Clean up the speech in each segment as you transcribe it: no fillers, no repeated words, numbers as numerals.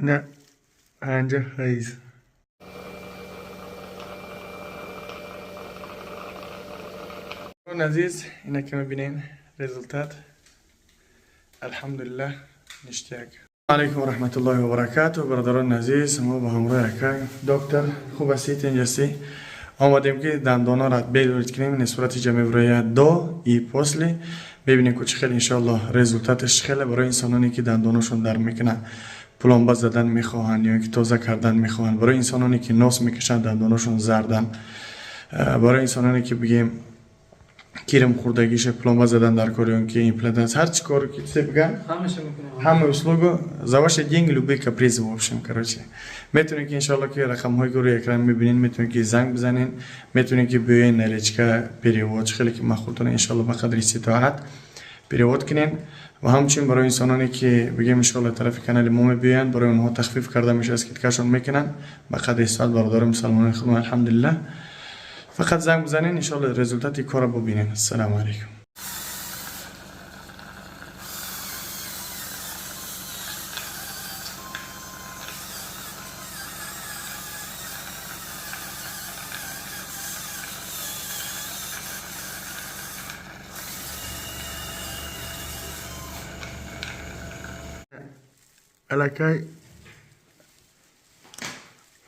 نه پنجه خیز عزیز اینا که میبینین رزultat الحمدلله نشتیک علیکم و رحمت الله و برکاته. برادران عزیز ما با همراه که دکتر خوب هستید اینجاسی آمدیم که دندانا را بیلورید کنیم نسبت جمعه دو ای پوسلی ببینیم که خیلی انشالله رزultatش خیلی برای انسانانی که دندانشون در میکنه پلمبا زدن میخواهند یا که تازه کردن میخواهند، برای انسانانی که ناس میکشن دندانشون زردن، برای انسانانی که بگیم کیرم خوردگیش پلمبا زدن در کاریون که имплантация هر چی کار که چه بگن همه услугу за ваши деньги любые капризы в общем короче میتونید که انشالله که رقم های روی اکران میبینین، میتونید که زنگ بزنین، میتونید که بیاین نلیچکا перевод خیلی که مخولتون انشالله به قدر استطاعت перевод کنین و همچنین برای انسانانی که بگیم انشالله طرف کانال ما بیاین برای اونها تخفیف کرده میشه از کتکشون میکنن به قدر استطاعت. برادر مسلمان خودم الحمدلله فقط زنگ بزنین انشالله رزultat کار رو ببینین. السلام علیکم. الکای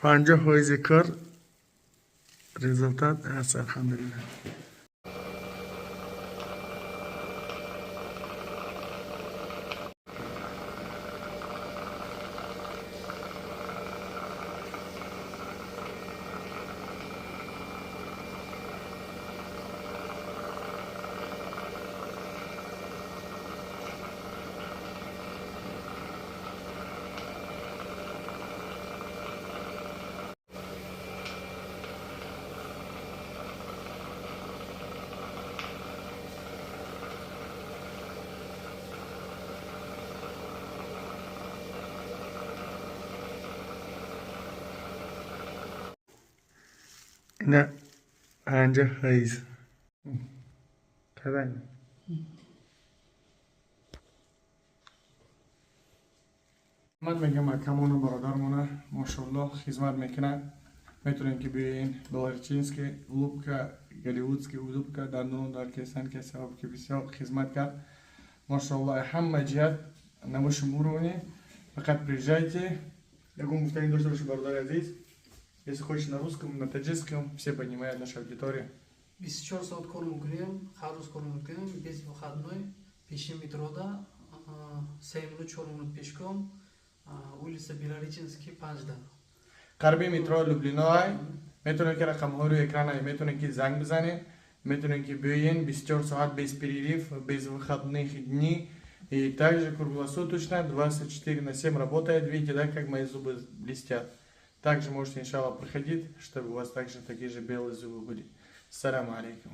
پنجه های ذکر رزultat هست الحمدلله. نه پنجه خیز تبعی خدمت میگم اکمون برادرمونه ماشاءالله خدمت میکنن. میتونین که بیاین بلارچینسکی لوبکا голливудский улыбка دندون در کسان که سبب که بسیار خدمت کرد ماشاءالله همه جهت на высшем уровне. فقط приезжайте. Я говорю, повторим то, что برادر عزیز. Если хочешь на русском, на таджикском, все понимают наша аудитория. 24 соат кор мекунем, ҳар рӯз кор мекунем, без выходной, пеши метрода, 3 минут 4 минут пешком, улица Белореченский, 15. غربی مترو لوبلینای میتونید که رقم ها رو اکران میتونید که زنگ بزنید، میتونید که بیاین 24 саат без перерыв, без выходных дней. И также круглосуточно 24/7 работает. Видите, да, как мои зубы блестят. Также можете, иншаллах, проходить, чтобы у вас также такие же белые зубы были. Ассаламу алейкум.